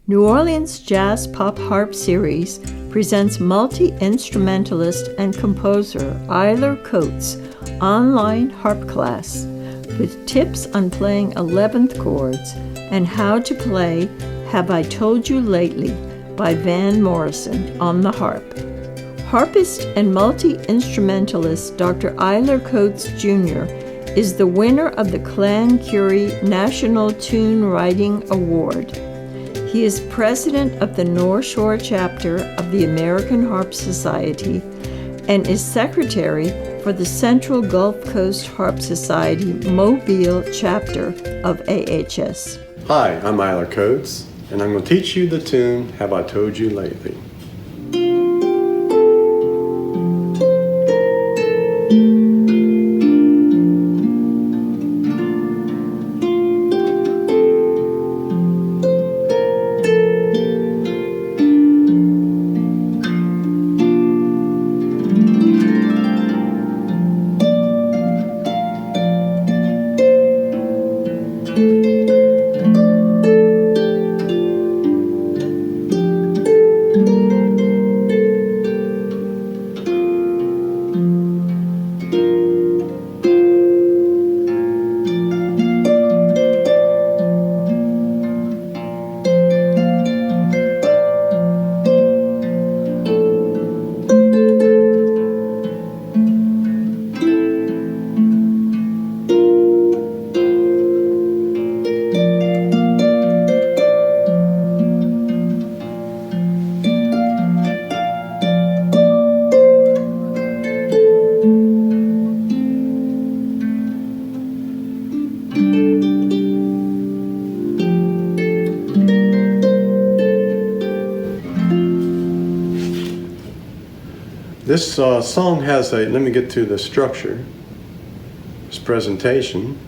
New Orleans Jazz Pop Harp Series presents multi-instrumentalist and composer Eyler Coates' online harp class with tips on playing 11th chords and how to play Have I Told You Lately by Van Morrison on the harp. Harpist and multi-instrumentalist Dr. Eyler Coates Jr. is the winner of the Clan Currie National Tune Writing Award. He is president of the North Shore chapter of the American Harp Society and is secretary for the Central Gulf Coast Harp Society Mobile chapter of AHS. Hi, I'm Eyler Coates, and I'm going to teach you the tune Have I Told You Lately. This song has let me get to the structure, this presentation.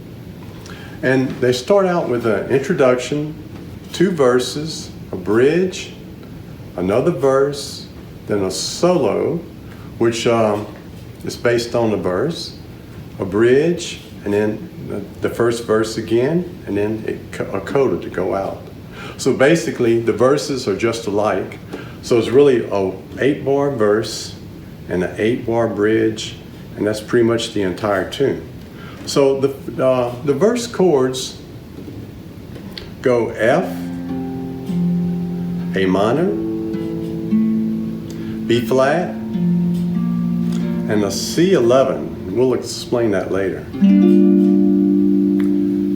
And they start out with an introduction, 2 verses, a bridge, another verse, then a solo, which is based on the verse, a bridge, and then the first verse again, and then a coda to go out. So basically, the verses are just alike. So it's really a 8-bar verse, and an 8-bar bridge, and that's pretty much the entire tune. So the verse chords go F, A minor, B flat, and a C11. We'll explain that later.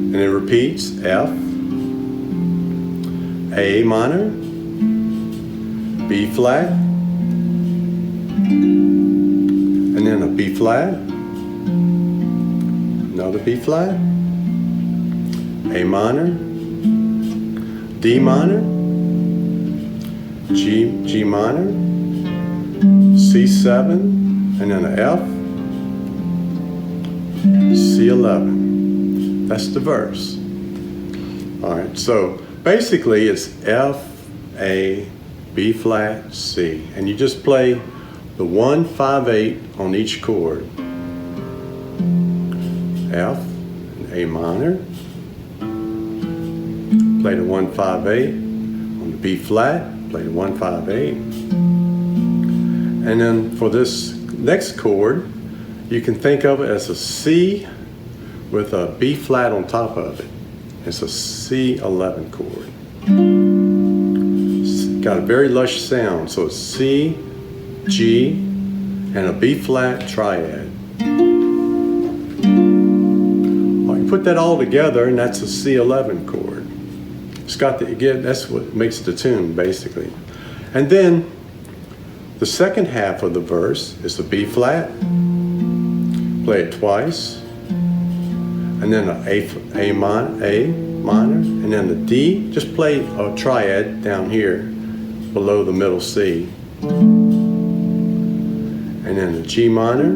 And it repeats F, A minor, B flat, and then a B flat, another B flat, A minor, D minor, G minor, C7, and then an F, C11. That's the verse. All right, so basically it's F, A, B flat, C, and you just play the 1, 5, 8 on each chord. F, A minor, play the 1, 5, 8 on the B flat, play the 1, 5, 8. And then for this next chord, you can think of it as a C with a B flat on top of it. It's a C11 chord. It's got a very lush sound, so it's C, G, and a B flat triad. Well, you put that all together, and that's a C11 chord. It's got the, again, that's what makes the tune basically. And then the second half of the verse is the B flat. Play it twice, and then an A minor, and then the D. Just play a triad down here below the middle C. And then the G minor,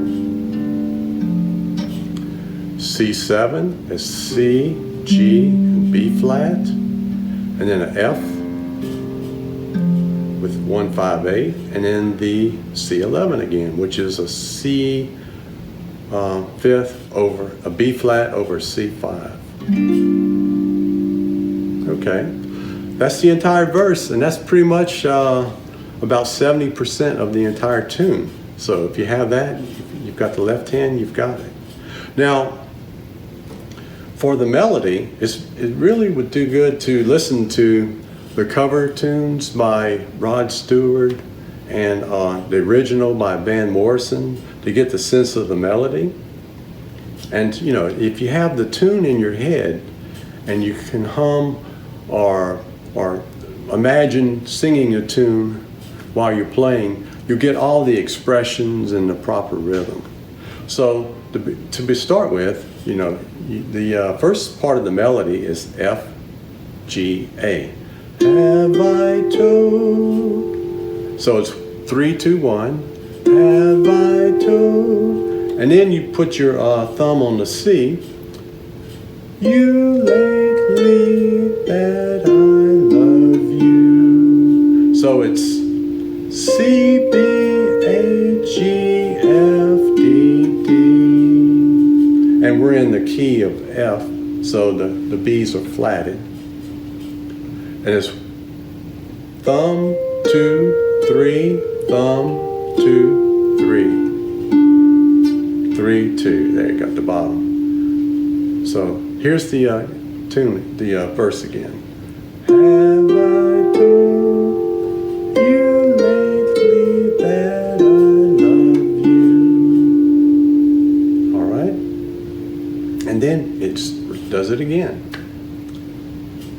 C7 is C, G, and B flat, and then an F with 1, 5, 8, and then the C11 again, which is a C fifth over a B flat over C5. Okay, that's the entire verse, and that's pretty much about 70% of the entire tune. So if you have that, you've got the left hand, you've got it. Now, for the melody, it really would do good to listen to the cover tunes by Rod Stewart and the original by band Morrison to get the sense of the melody. And you know, if you have the tune in your head and you can hum or imagine singing a tune while you're playing, you get all the expressions and the proper rhythm. So to start with, you know, the first part of the melody is F, G, A. Have I told? So it's 3, 2, 1. Have I told? And then you put your thumb on the C. You lately that I love you. So it's C, B, A, G, F, D, D. And we're in the key of F, so the B's are flatted. And it's thumb, 2, 3, thumb, 2, 3. 3, 2. There you got the bottom. So here's the tune, the verse again. Have I told you lately that I love you? All right. And then it does it again.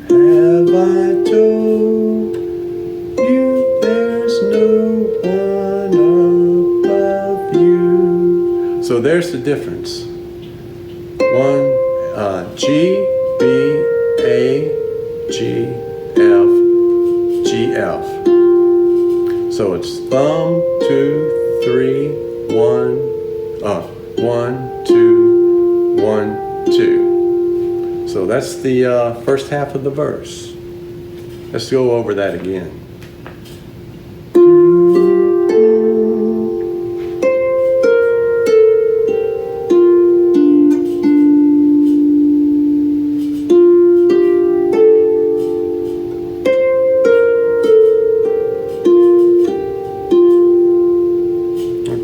Have I told you there's no one above you? So there's the difference. 1, G, B, A, G, F, G, F. So it's thumb, 2, 3, 1, 1, 2, 1, 2. So that's the first half of the verse. Let's go over that again.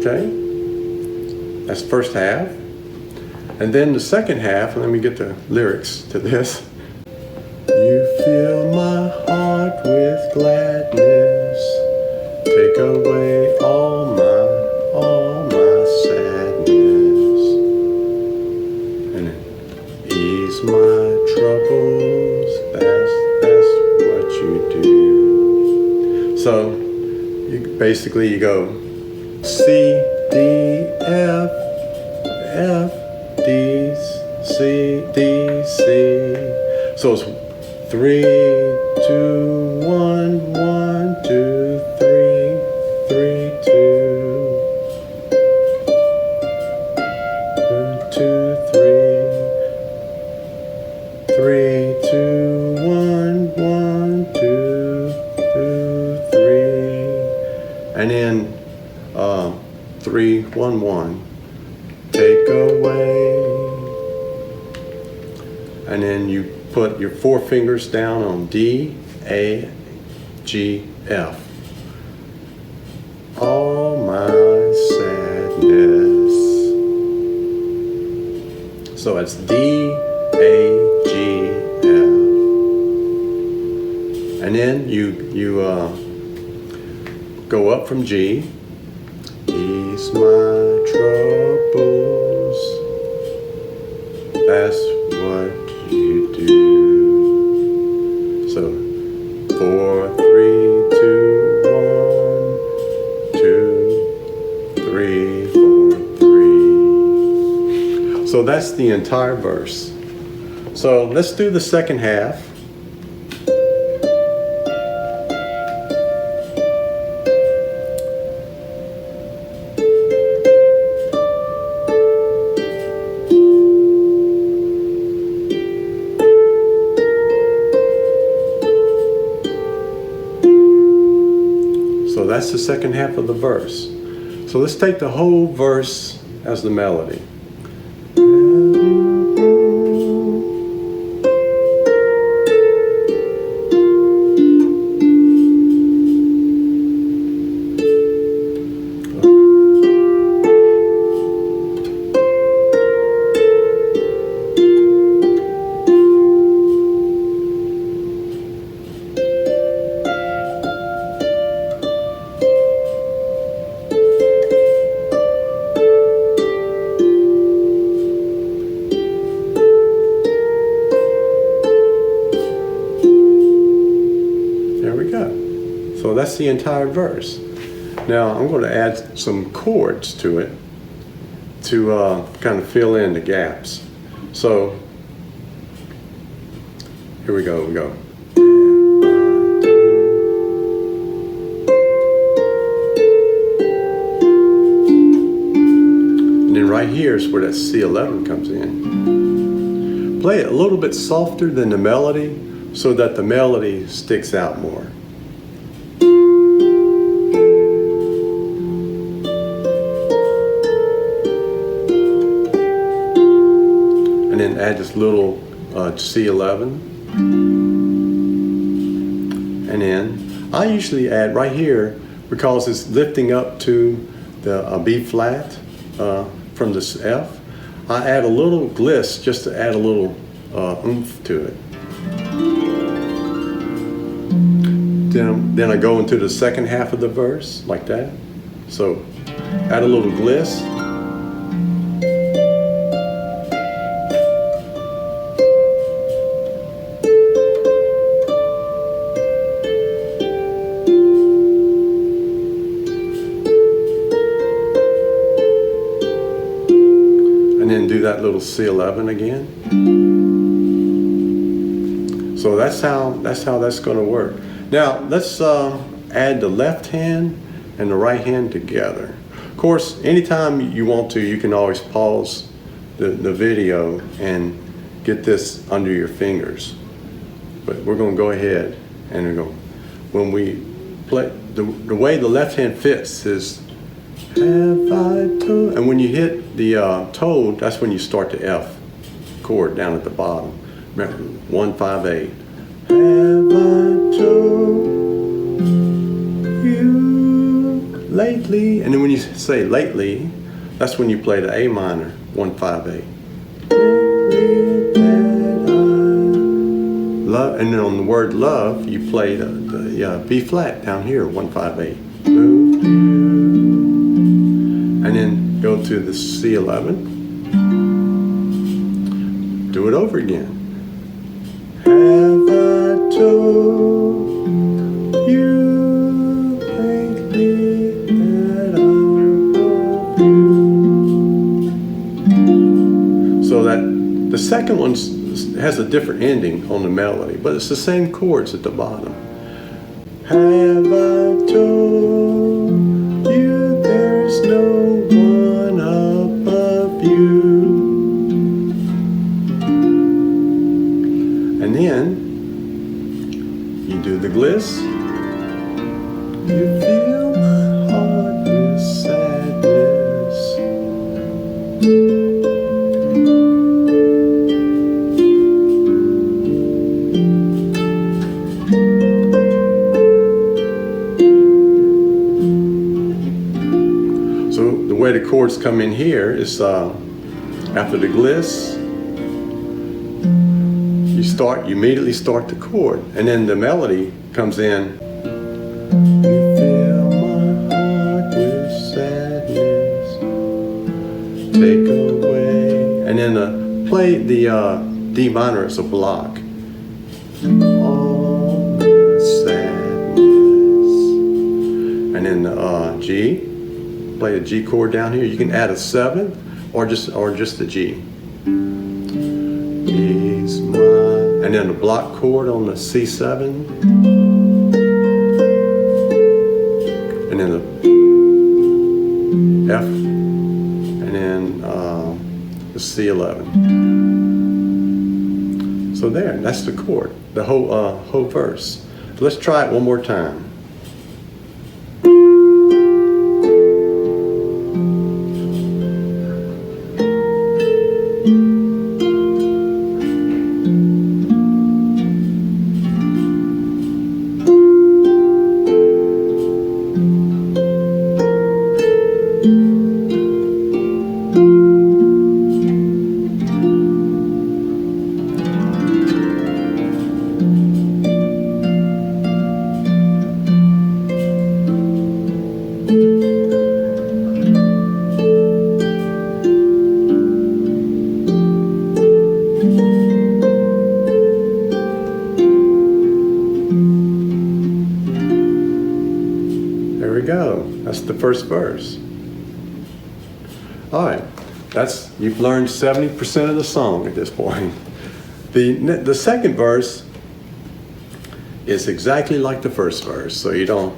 Okay, that's first half. And then the second half, let me get the lyrics to this. You fill my heart with gladness, take away all my sadness, and ease my troubles, that's what you do. So basically you go C, D, F, F, D, C, D, C. So it's 3, 2, 1, 1, 2, 3, 3, 2. 2, 3. 3, 2, 1, 1, 2, 3. And then 3, 1, 1. Take away. And then you put your 4 fingers down on D, A, G, F. All my sadness. So it's D, A, G, F. And then you go up from G. Ease my troubles. That's what you do. So 4, 3, 2, 1, 2, 3, 4, 3. So that's the entire verse. So let's do the second half. So that's the second half of the verse. So let's take the whole verse as the melody. pick up. So that's the entire verse. Now I'm going to add some chords to it to kind of fill in the gaps. So here we go. And then right here is where that C11 comes in. Play it a little bit softer than the melody so that the melody sticks out more. And then add this little C11. And then I usually add right here, because it's lifting up to the B flat from this F, I add a little gliss just to add a little oomph to it. Then I go into the second half of the verse like that. So add a little gliss. That little C11 again. So that's how that's going to work. Now let's add the left hand and the right hand together. Of course, anytime you want to, you can always pause the video and get this under your fingers. But we're going to go ahead and we're going, when we play, the way the left hand fits is have I told, and when you hit the toad, that's when you start the F chord down at the bottom. Remember, 1, 5, 8. Have I told you lately? And then when you say lately, that's when you play the A minor, 1, 5, 8. Lately that I love, and then on the word love, you play the B flat down here, 1, 5, 8. And then go to the C11. Do it over again. Have I told you lately that I love you? So that the second one has a different ending on the melody, but it's the same chords at the bottom. Have I told you there's no one above you? And then you do the gliss. You fill my heart with sadness. So the way the chords come in here is after the gliss, you immediately start the chord, and then the melody comes in. You fill my heart with sadness, take away, and then play the D minor as a block. All my sadness, and then the G, play a G chord down here. You can add a 7 or just the G. He's mine. And then the block chord on the C7, and then the F, and then the C11. So there, that's the chord, the whole verse. So let's try it one more time. we go. That's the first verse. All right, you've learned 70% of the song at this point. The second verse is exactly like the first verse, so you don't,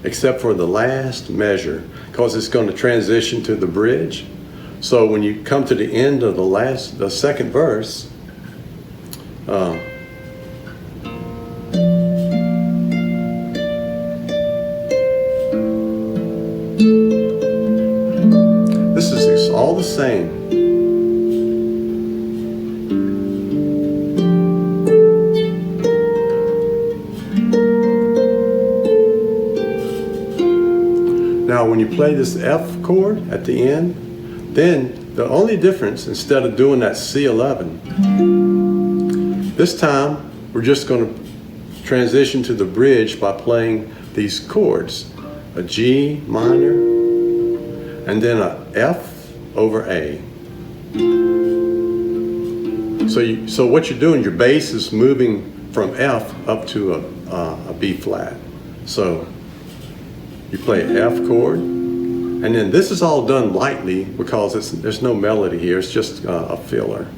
except for the last measure, because it's going to transition to the bridge. So when you come to the end of the second verse, this is all the same. Now when you play this F chord at the end, then the only difference, instead of doing that C11, this time we're just going to transition to the bridge by playing these chords, a G minor, and then a F over A. So what you're doing, your bass is moving from F up to a B flat. So you play an F chord, and then this is all done lightly because there's no melody here, it's just a filler.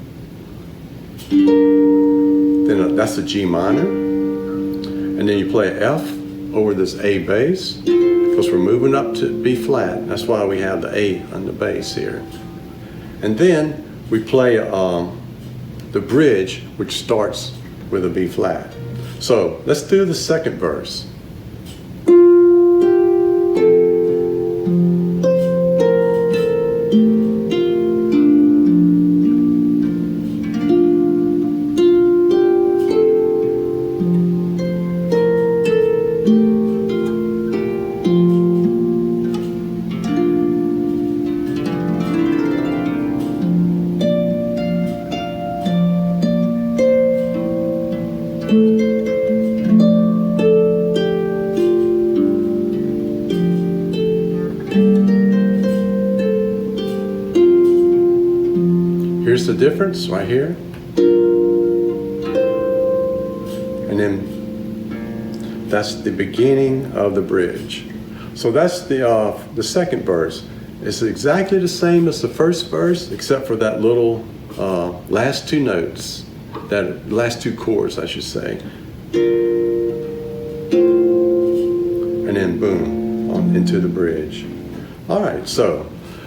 Then that's a G minor, and then you play an F over this A bass because we're moving up to B flat. That's why we have the A on the bass here. And then we play the bridge, which starts with a B flat. So let's do the second verse. Here's the difference right here. And then that's the beginning of the bridge. So that's the second verse. It's exactly the same as the first verse, except for that little last two notes, that last two chords, I should say. And then boom, on into the bridge. All right, so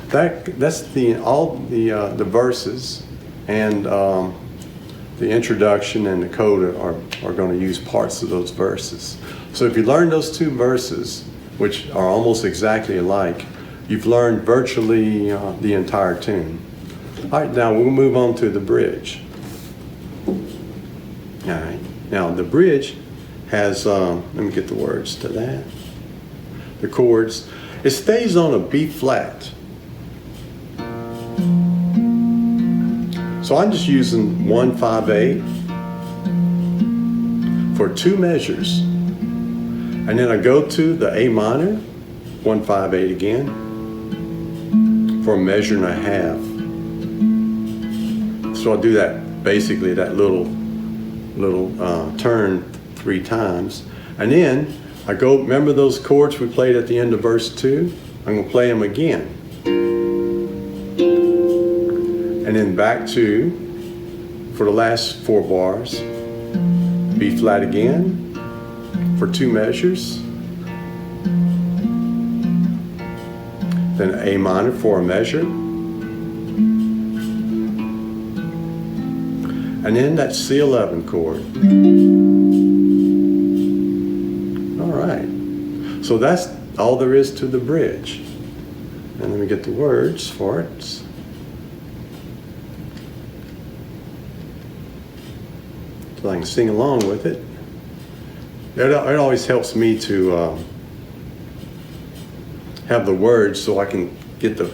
that's all the verses, and the introduction and the coda are going to use parts of those verses. So if you learn those two verses, which are almost exactly alike, you've learned virtually the entire tune. All right, now we'll move on to the bridge. All right, now the bridge has, let me get the words to that. The chords, it stays on a B flat. So I'm just using 1, 5, 8 for two measures. And then I go to the A minor, 1, 5, 8 again, for a measure and a half. So I'll do that, basically that little turn 3 times. And then I go, remember those chords we played at the end of verse 2? I'm going to play them again. And then back to, for the last 4 bars, B flat again for 2 measures. Then A minor for a measure. And then that C11 chord. All right. So that's all there is to the bridge. And let me get the words for it. So I can sing along with it. It always helps me to have the words so I can get the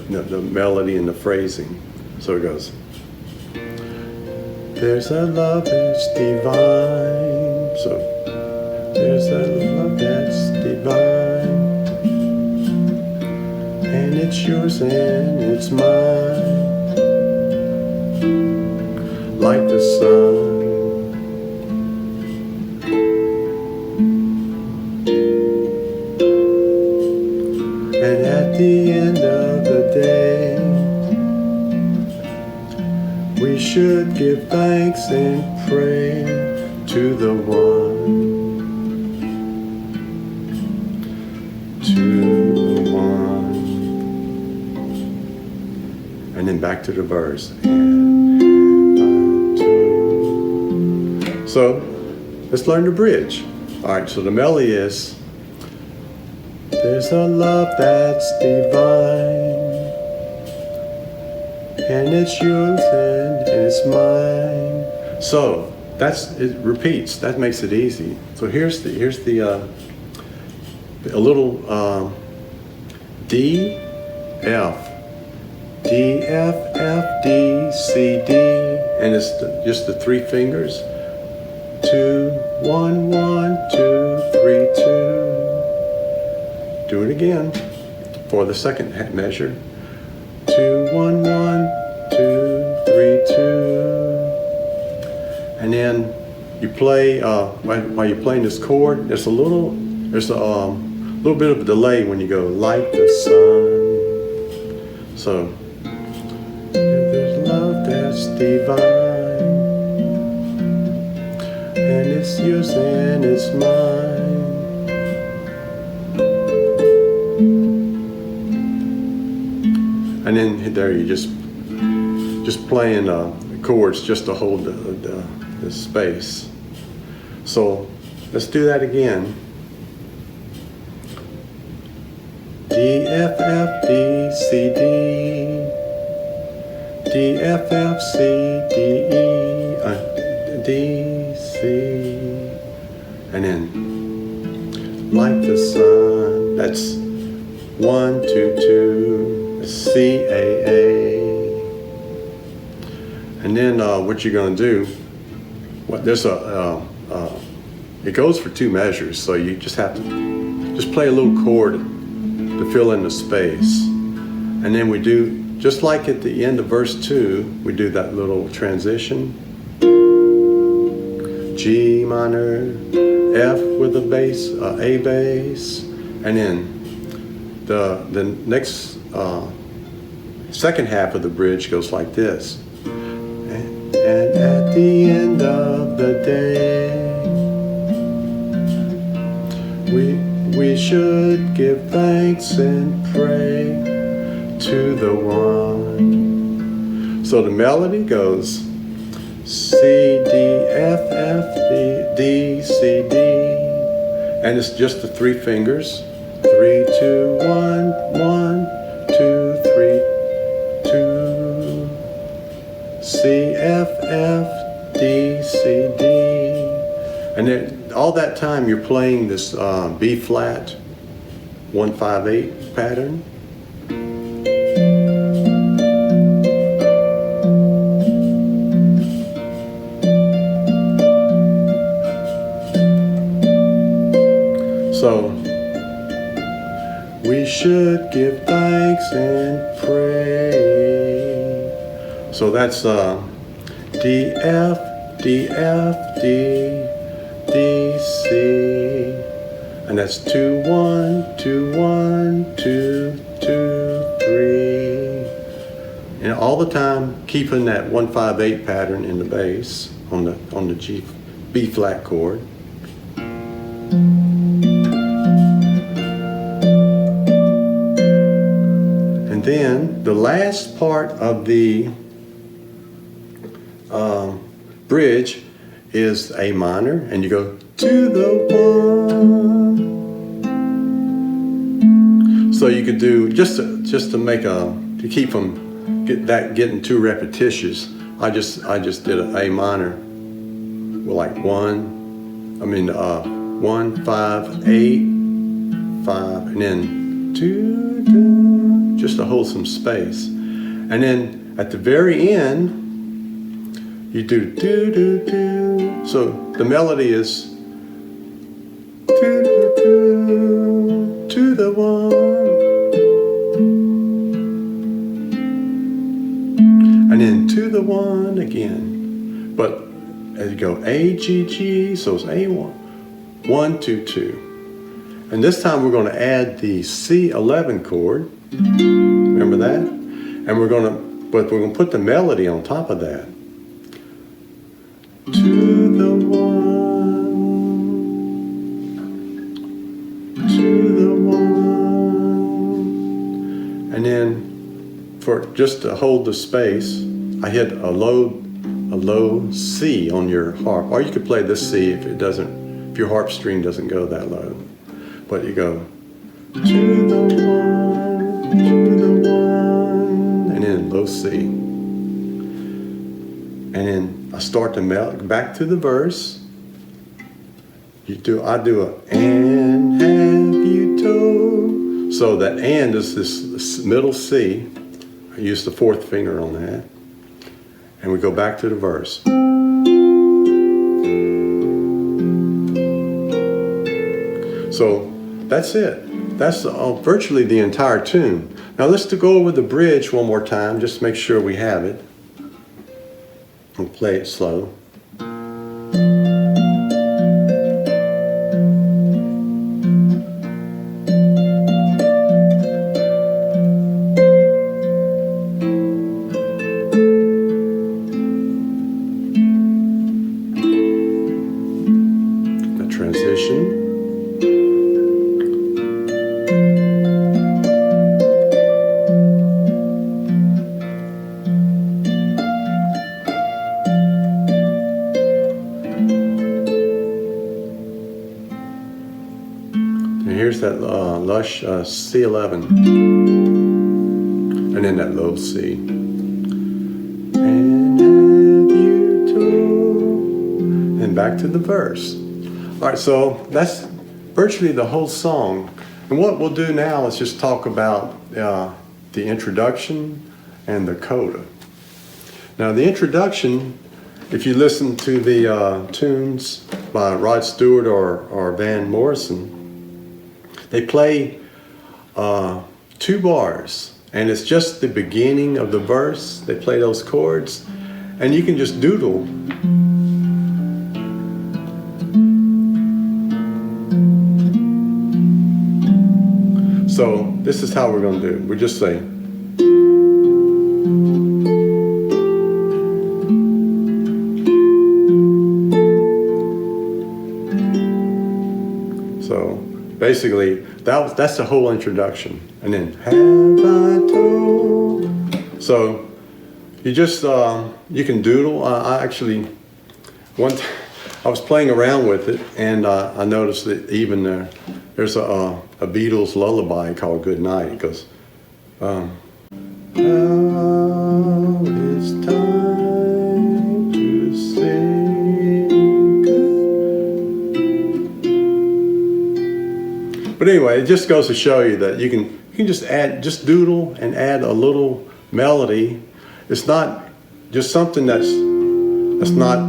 melody and the phrasing. So it goes. There's a love that's divine. So there's a love that's divine. And it's yours and it's mine. Like the sun. the end of the day, we should give thanks and pray to the one, to the one. And then back to the verse. So let's learn the bridge. All right, so the melody is, there's a love that's divine, and it's yours and it's mine. So it repeats. That makes it easy. So here's a little D, F, D, F, F, D, C, D, and it's just the three fingers. 2, 1, 1, 2, 3, 2. Do it again for the second measure. 2, 1, 1, 2, 3, 2. And then you play while you're playing this chord. There's a little bit of a delay when you go like the sun. So there's love that's divine, and it's yours and it's mine. And then there you just playing chords just to hold the space. So let's do that again. D, F, F, D, C, D, D, F, F, C, D, E, D, C, and then like the sun. That's 1, 2, 2, C, A, A. And then what you're going to do? There's it goes for 2 measures, so you just have to play a little chord to fill in the space, and then we do just like at the end of verse 2. We do that little transition. G minor, F with a bass, A bass, and then the next second half of the bridge goes like this. And at the end of the day, we should give thanks and pray to the one. So the melody goes C, D, F, F, D, C, D, and it's just the 3 fingers. 3, 2, 1, 1, 2, 3, 2. C, F, F, D, C, D, and then all that time you're playing this B flat 1, 5, 8 pattern. So we should give thanks and pray. So that's D, F, D, F, D, D, C, and that's 2, 1, 2, 1, 2, 2, 3, and all the time keeping that 1, 5, 8 pattern in the bass on the B flat chord. And then the last part of the bridge is A minor, and you go to the one. So you could do just to make to keep from getting too repetitious. I just did an A minor with like 1, 5, 8, 5, and then 2, 2, just to hold some space. And then at the very end, you do do do do. So the melody is do do do to the one, and then to the one again. But as you go A G G, so it's A1, 1 2 2, and this time we're going to add the C11 chord. Remember that? And we're gonna put the melody on top of that. To the one, to the one. And then for just to hold the space, I hit a low C on your harp. Or you could play this C if your harp string doesn't go that low. But you go to the one, and then low C. And then I start to melt back to the verse. I do a and have you told. So that and is this middle C. I use the fourth finger on that. And we go back to the verse. So that's it. That's virtually the entire tune. Now let's go over the bridge one more time, just to make sure we have it. And play it slow. The transition. Here's that lush C11, and then that low C. And have you told? And back to the verse. All right, so that's virtually the whole song. And what we'll do now is just talk about the introduction and the coda. Now, the introduction, if you listen to the tunes by Rod Stewart or Van Morrison, they play 2 bars, and it's just the beginning of the verse. They play those chords, and you can just doodle. So this is how we're going to do it. We just say, so basically, that's the whole introduction. And then, have I told? So, you just, you can doodle. I actually, I was playing around with it, and I noticed that even there's a Beatles lullaby called Good Night. It goes, now it's time to say good. But anyway, it just goes to show you that you can just doodle and add a little melody. It's not just something that's not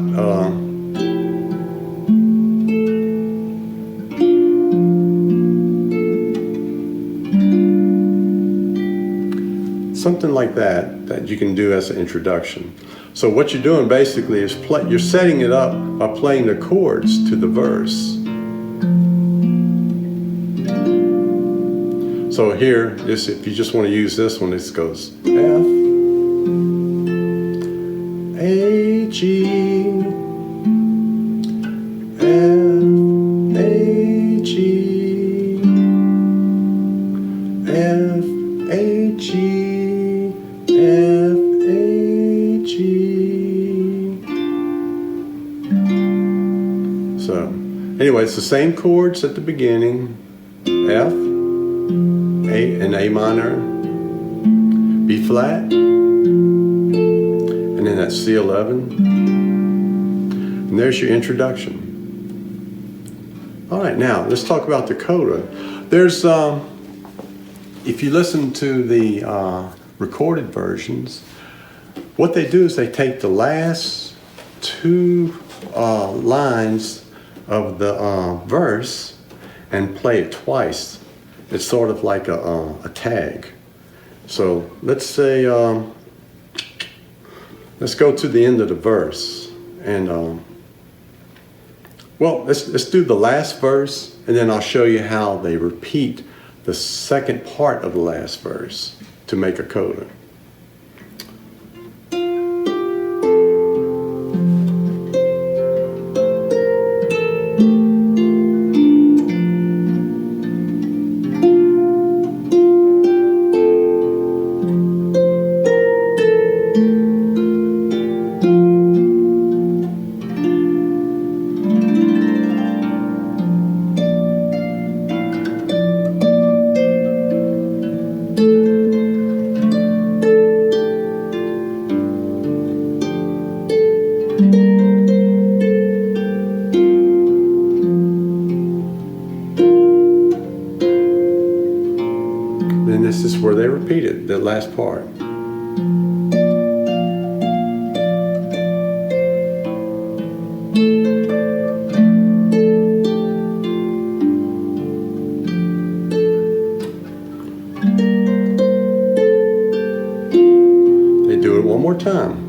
something like that you can do as an introduction. So what you're doing basically is you're setting it up by playing the chords to the verse. So here, if you just want to use this one, this goes F, A, G, F, A, G, F, A, G, F, A, G. So, anyway, it's the same chords at the beginning. F, an A minor, B flat, and then that C11. And there's your introduction. All right, now let's talk about the coda. There's, if you listen to the recorded versions, what they do is they take the last 2 lines of the verse and play it twice. It's sort of like a tag. So let's say, let's go to the end of the verse. And, well, let's do the last verse, and then I'll show you how they repeat the second part of the last verse to make a coda. Then this is where they repeat it, the last part. They do it one more time.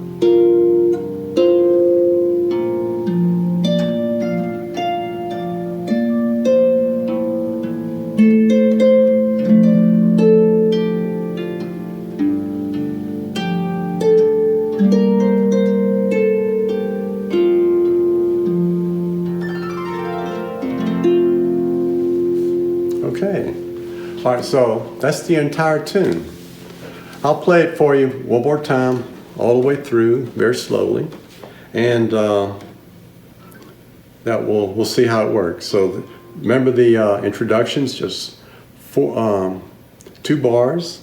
Okay. All right, so that's the entire tune. I'll play it for you one more time, all the way through, very slowly, and that we'll see how it works. So remember the introductions, just 2 bars.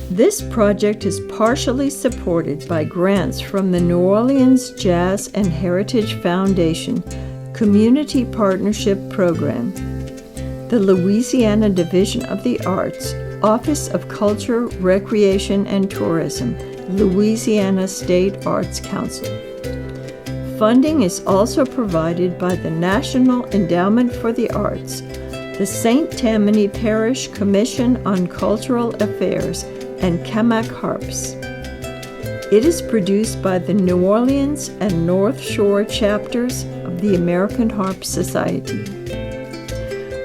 This project is partially supported by grants from the New Orleans Jazz and Heritage Foundation Community Partnership Program, the Louisiana Division of the Arts, Office of Culture, Recreation, and Tourism, Louisiana State Arts Council. Funding is also provided by the National Endowment for the Arts, the St. Tammany Parish Commission on Cultural Affairs, and Kamak Harps. It is produced by the New Orleans and North Shore chapters of the American Harp Society.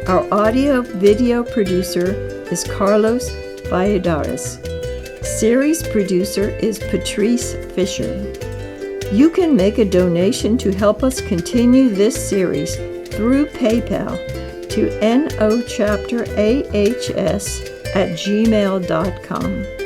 Our audio-video producer is Carlos Valladares. Series producer is Patrice Fisher. You can make a donation to help us continue this series through PayPal to nochapterahs@gmail.com.